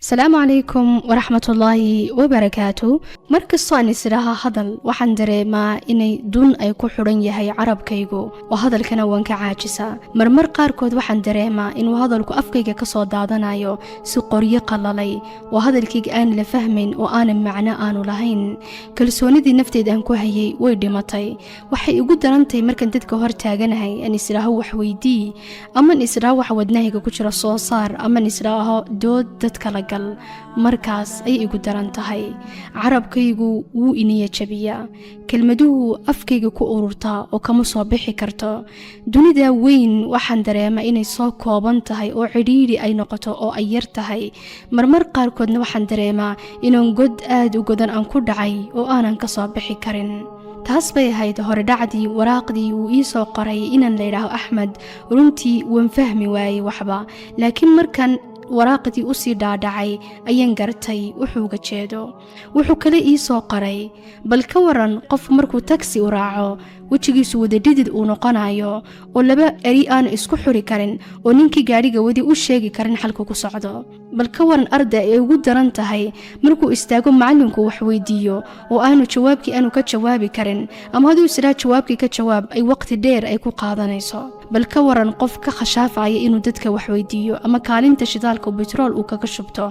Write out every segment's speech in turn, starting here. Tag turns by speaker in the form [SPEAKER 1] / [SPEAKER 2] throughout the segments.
[SPEAKER 1] السلام عليكم ورحمة الله وبركاته. markastoo aan isiraha hadal waxaan dareemaa inay dun ay ku xidhan yahay carabkaygu oo hadalkana waan ka caajisaa. marmar qaarkood waxaan dareemaa inuu hadalku afkayga ka soo daadanayo si qoryo qalalay oo hadalkayga aan la fahmayn oo aanan macno aanu lahayn. kalsoonidii nafteeda aan ku hayay way dhimatay. waxay igu darantay markaan dadka hor taaganahay aan isiraho wax weydii ama isiraho wax wadnahayga ku jira soo saar ama isiraho dood dadka la markaas ay igu daran tahay. carabkaygu wuu iniya jabiyaa, kelmaduhu afkayga ku ururtaa oo kama soo bixi karto. dunida weyn waxaan dareemaa inay soo kooban tahay oo cidhiidhi ay noqoto oo ay yar tahay. marmar qaarkoodna waxaan dareemaa inaan god aad u godan aan ku dhacay oo aanan ka soo bixi karin. taas bay ahayd hore dhacdii waraaqdii uu ii soo qoray inaan la yidhaaho Axmed. runtii waan fahmi waayey waxba, laakiin markaan waraaqdii u sii dhaadhacay ayaan gartay wuxuuga jeedo. wuxuu kale ii soo qoray, bal ka waran qof markuu taksi u raaco wejigiisu wada dhidid uu noqonayo oo laba eri aan isku xuri karin oo ninkii gaadhiga wadi u sheegi karin xalku ku socdo. bal ka waran arday ay ugu daran tahay markuu istaago macallinku wax weydiiyo oo aanu jawaabkii aanu ka jawaabi karin, ama hadduu israa jawaabkii ka jawaab ay waqti dheer ay ku qaadanayso. bal ka waran qof ka khashaafaya inuu dadka wax weydiiyo ama kaalinta shidaalka betrool uu kaga shubto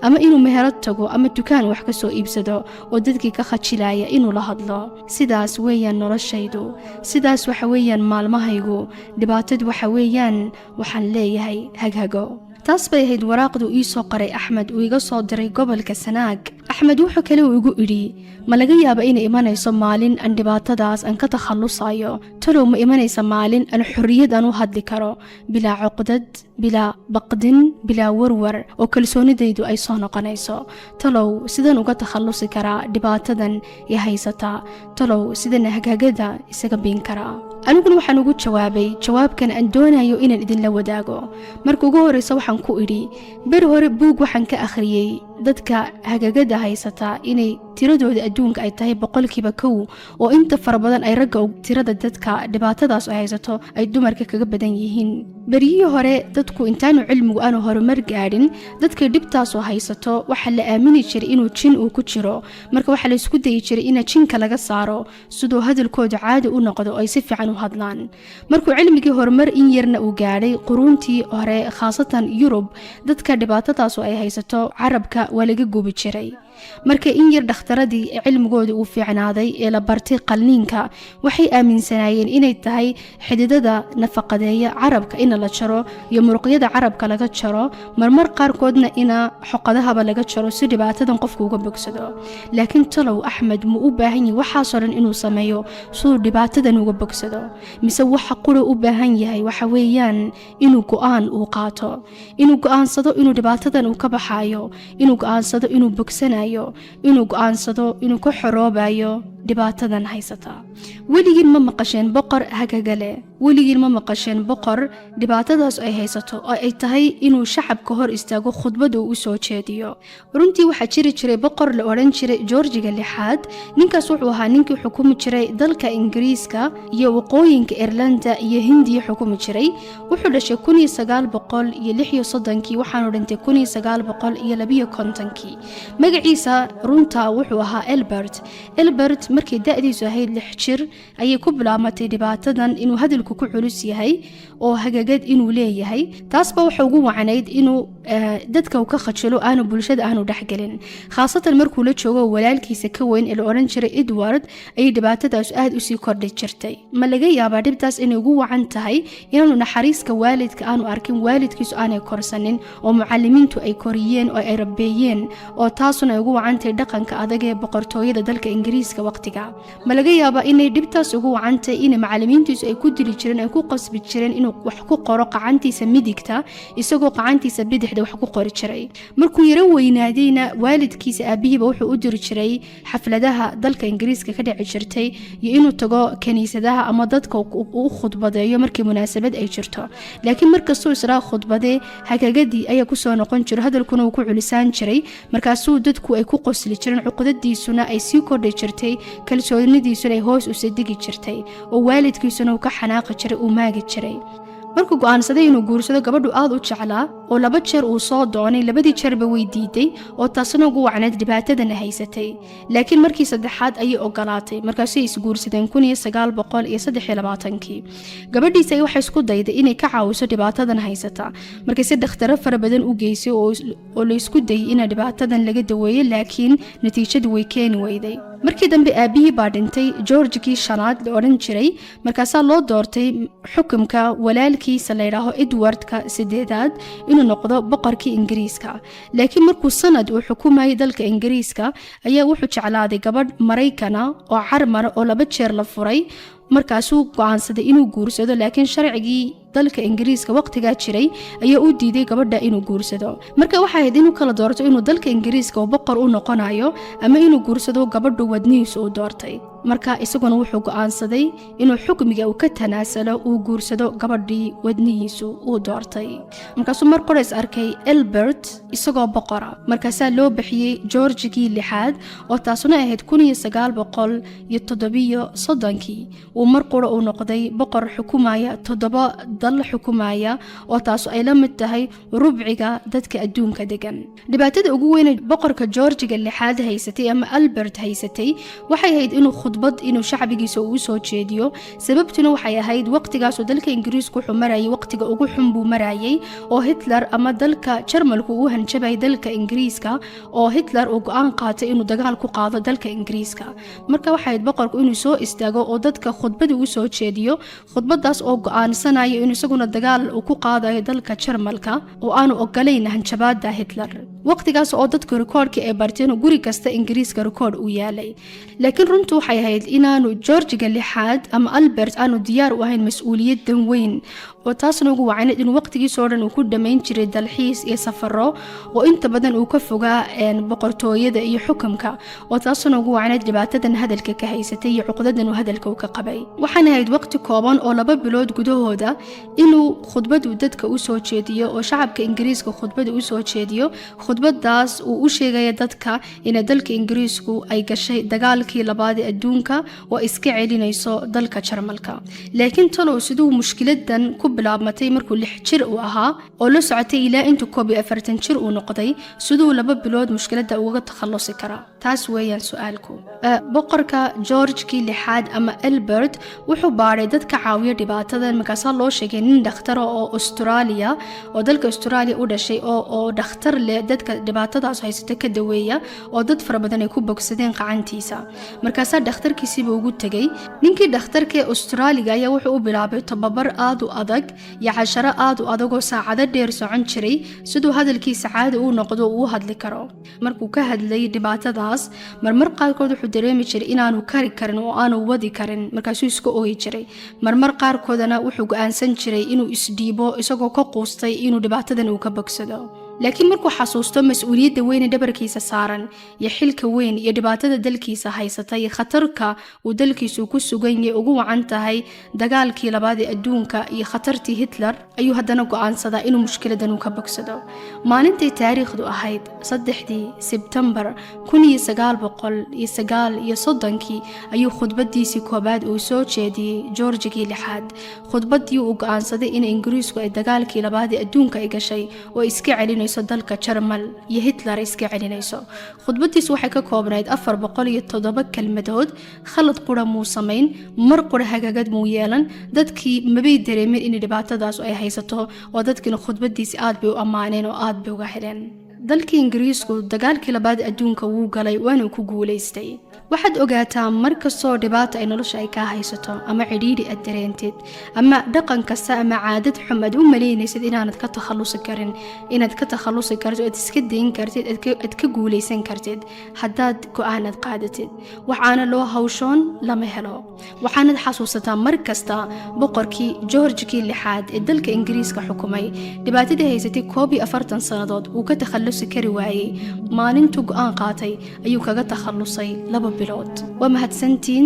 [SPEAKER 1] ama inuu meherad tago ama dukaan wax ka soo iibsado oo dadkii ka khajilaya inuu la hadlo. sidaas weeyaan noloshaydu, sidaas waxa weeyaan maalmahaygu. dhibaatadu waxa weeyaan waxaan leeyahay haghago. taas bay ahayd waraaqdu ii soo qoray Axmed uu iga soo diray gobolka Sanaag. Axmed wuxuu kale uu igu idhi, ma laga yaaba inay imanayso maalin aan dhibaatadaas aan ka takhalusayo. talow ma imanaysa maalin aan xorriyad aan u hadli karo bilaa cuqdad, bilaa baqdin, bilaa warwar oo kalsoonidaydu ay soo noqonayso. talow sidaan uga takhalusi karaa dhibaatadan i haysata. talow sidaan hagagada isaga biin karaa. aniguna waxaan ugu jawaabay jawaabkan aan doonayo inaan idinla wadaago. marka ugu horeysa waxaan ku idhi, beri hore buug waxaan ka akhriyey dadka hagagada haysata inay tiradooda adduunka ay tahay 100% oo inta fara badan ay ragga tirada dadka dhibaatadaas ay haysato ay dumarka kaga badan yihiin. beriyii hore dadku intaanu cilmigu aanu horumar gaadhin, dadka dhibtaas oo haysato waxa la aamini jiray inuu jin uu ku jiro. marka waxa la isku dayi jiray in jinka laga saaro sidoo hadalkooda caadi u noqdo oo ay si fiican u hadlaan. markuu cilmigii horumar in yarna uu gaadhay quruntii hore khaasatan Yurub, dadka dhibaatadaas oo ay haysato carabka waa laga gubi jiray. marka in yar dhakhtaradii cilmigooda uu fiicnaaday ee la bartay qalniinka waxay aaminsanaayeen inay tahay xididada nafaqadeeya carabka in la jaro iyo muruqyada carabka laga jaro, marmar qaarkoodna ina xoqadahaba laga jaro si dhibaatadan qofku uga bogsado. laakiin talow Axmed ma u baahan yahay waxaas oo dhan inuu sameeyo soo dhibaatadan uga bogsado, mise waxa qura u baahan yahay waxa weeyaan inuu go'aan uu qaato, inuu go'aansado inuu dhibaatadan uu ka baxayo, inuu go'aansado inuu bogsanayo, inuu go'aansado inuu ka xoroobayo dhibaatadan haysata. weligiin ma maqasheen boqor hagagale? weligiin ma maqasheen boqor dhibaatadaas ay haysato oo ay tahay inuu shacabka hor istaago khudbad uu u soo jeediyo? runtii waxaa jiri jiray boqor la odhan jiray Georgiga lixaad. ninkaas wuxuu ahaa ninkii xukumi jiray dalka Ingiriiska iyo waqooyinka Irlanda iyo Hindiya xukumi jiray. wuxuu dhashay 1936 waxaanu dhintay 1952. magaciisa runta wuxuu ahaa Albert. markii da'diisu ahayd 6 jir ayay ku bilaamatay dhibaatadan inuu hadalku ku culus yahay oo hagagad inuu leeyahay. taasba waxa ugu wacnayd inuu dadka uu ka khajilo aanu bulshada aanu dhaxgelin, khaasatan markuu la joogo walaalkiisa ka weyn ee la oran jiray Edward ay dhibaatadaas aad u sii kordhay jirtay. ma laga yaabaa dhibtaas inay ugu wacan tahay inaanu naxariiska waalidka aanu arkin, waalidkiisu aanay korsanin oo macallimiintu ay koriyeen oo ay rabeeyeen, oo taasuna ay ugu wacan tahay dhaqanka adag ee boqortooyada dalka Ingiriiska waqtiga. ma laga yaabaa inay dhibtaas ugu wacan tahay in macallimiintiisu ay ku dili jireen, ay ku qasbi jireen inuu wax ku qoro qacantiisa midigta isagoo qacantiisa bidixda wax ku qori jiray. markuu yara weynaadayna waalidkiisa aabihiiba wuxuu u diri jiray xafladaha dalka Ingiriiska ka dhici jirtay iyo inuu tago kaniisadaha ama dadka uu khudbadeeyo markii munaasabad ay jirto. laakiin markastuu israa khudbadee hagagadii ayaa ku soo noqon jiray, hadalkuna uu ku culisaan jiray. markaasuu dadku ay ku qosli jireen, cuqdadiisuna ay sii kordhi jirtay, kalsoonidiisuna ay hoos u sadigi jirtay oo waalidkiisuna uu ka xanaaqi jiray, uu maagi jiray. markuu go'aansaday inuu guursado gabadhu aad u jeclaa oo 2 jeer uu soo doonay 2 jeerba way diiday oo taasna ugu wacneed dhibaatadan haysatay laakiin markii saddexaad ayay ogolaatay markaas ay isguursadeen 1923 gabadhiisa waxay isku dayday inay ka caawiso dhibaatadan haysata markay si dhakhtar fara badan u geysay oo la isku dayay in dhibaatadan laga daweeyo laakiin natiijadu way keeni weyday markii dambe aabihii baa dhintay George-kii shanaad la oran jiray markaas loo doortay xukunka walaalkiisa la yiraahdo Edward-ka sadeedaad inuu noqdo boqorkii Ingiriiska laakiin markuu sanad uu xukumayay dalka Ingiriiska ayaa wuxuu jeclaaday gabadh Mareykan oo carmar oo 2 jeer la furay markaasuu go'aansaday inuu guursado laakiin sharcigii dalka Ingiriiska waqtiga jiray ayaa u diiday gabadha inuu guursado marka waxa ay inuu kala doorto inuu dalka Ingiriiska oo boqor u noqonayo ama inuu guursado gabadhu wadnihiisa u doortay marka isaguna wuxuu go'aansaday inuu xukmiga uu ka tanaasalo uu guursado gabadhii wadnihiisa uu doortay markaasuu mar qorays arkay Albert isagoo boqora markaas loo bixiyay George-kii lixaad oo taasuna ahayd 1937 uu mar qoro uu noqday boqor xukumaya 7 dal xukumaya oo taas ay la mid tahay rubciga dadka adduunka degan dhibaatada ugu weyn ee boqorka George-ga lixaad haysatay ama Albert haysatay waxay ahayd inuu khudbad inuu shacbigiisa u soo jeediyo sababtuna waxay ahayd waqtigaas oo dalka Ingiriisku wuxuu marayay waqtiga ugu xun buu marayay oo Hitler ama dalka Jarmalku uu hanjabay dalka Ingiriiska oo Hitler uu go'aan qaatay inuu dagaal ku qaado dalka Ingiriiska marka waxay ahayd boqorku inuu soo istaago oo dadka khudbad u soo jeediyo khudbadaas oo go'aansanayo inuu isaguna dagaal uu ku qaadayo dalka Jarmalka oo aanu ogolayn hanjabaada Hitler waqtigaas oo dadka rikoodhka ee barteen guri kasta Ingiriiska rikoodh u yaalay laakiin runtu waxay ahayd inaanu George-ga lixaad ama Albert aanu diyaar u ahayn mas'uuliyadan weyn oo taasna ugu wacneed in waqtigiisa oo dhan uu ku dhameyn jiray dalxiis iyo safaro oo inta badan uu ka fogaa boqortooyada iyo xukunka oo taasna ugu wacneed dhibaatadan hadalka ka haysatay iyo cuqdadan uu hadalka ka qabay waxaan ahayd waqti kooban oo 2 bilood gudahooda inuu khudbad dadka u soo jeediyo oo shacabka Ingiriiska khudbad u soo jeediyo khudbadaas uu u sheegay dadka in dalka Ingiriisku ay gashay dagaalkii labaad ee adduunka oo iska celinayso dalka Jarmalka laakiin talo sidoo mushkiladan ku bilaabmatay markuu 6 jir uu ahaa oo la socotay ilaa intuu 40 jir uu noqday sidoo 2 bilood mushkilada uga takhalusi kara taas weeyaan su'aalku boqorka George-kii lixaad ama Albert wuxuu baaray dadka caawiya dhibaatada markaas loo sheegay nin dhakhtar oo Australia oo dalka Australia u dhashay oo dhakhtar leh dadka dhibaatadaas haysata ka daweeya oo dad fara badan ay ku bogsadeen qacantiisa markaas dhakhtarkiisiba ugu tagay ninkii dhakhtarka ee Australia ayaa wuxuu u bilaabay tababar aad u adag iyo casharo aad u adag oo saacado dheer socon jiray sidoo hadalkiisa caadi uu noqdo uu hadli karo markuu ka hadlay dhibaatadaas marmar qaarkood wuxuu dareemi jiray inaanu kari karin oo aanu wadi karin markaasuu iska ooyi jiray marmar qaarkoodana wuxuu go'aansan jiray inuu isdhiibo isagoo ka quustay inuu dhibaatadan uu ka bogsado laakiin markuu xasuusto mas'uuliyadda weyn ee dhabarkiisa saaran iyo xilka weyn iyo dhibaatada dalkiisa haysata iyo khatarka uu dalkiisu ku sugan yahay ugu wacan tahay dagaalkii labaad ee adduunka iyo khatartii Hitler ayuu haddana go'aansadaa inuu mushkiladan uu ka bogsado maalintii taariikhdu ahayd 3 Sebtembar 1939 ayuu khudbadiisii koobaad uu soo jeediyay George-kii lixaad khudbadii uu go'aansaday in Ingiriisku ay dagaalkii labaad ee adduunka ay gashay oo iska celinayso dalka Jarmal iyo Hitler iska celinayso khudbadiisu waxay ka koobnayd 407 kelmadood khalad qura muu sameyn mar qura hagaagad muu yeelan dadkii mabay dareemin in dhibaatadaas ay haysato oo dadkina khudbadiisi aad bay u amaaneen oo aad bay uga heleen dalka Ingiriisku dagaalkii labaad adduunka wuu galay waana ku guuleystay waxaad ogaataa markastoo dhibaato ay nolosha ay ka haysato ama cidhiidhi aad dareentid ama dhaqan kasta ama caadad xum aad u maleynaysid inaanad ka takhalusi karin inaad ka takhalusi kartid aad iska dayn kartid aad ka guuleysan kartid haddaad go'aanad qaadatid waxaana loo hawshoon lama helo waxaanad xasuusataa markasta boqorkii George-kii lixaad ee dalka Ingiriiska xukumay dhibaatadii haysatay 41 sanadood uu ka takhalusi kari waayay maalintuu go'aan qaatay ayuu kaga takhalusay 2 bilood ومهدسنتين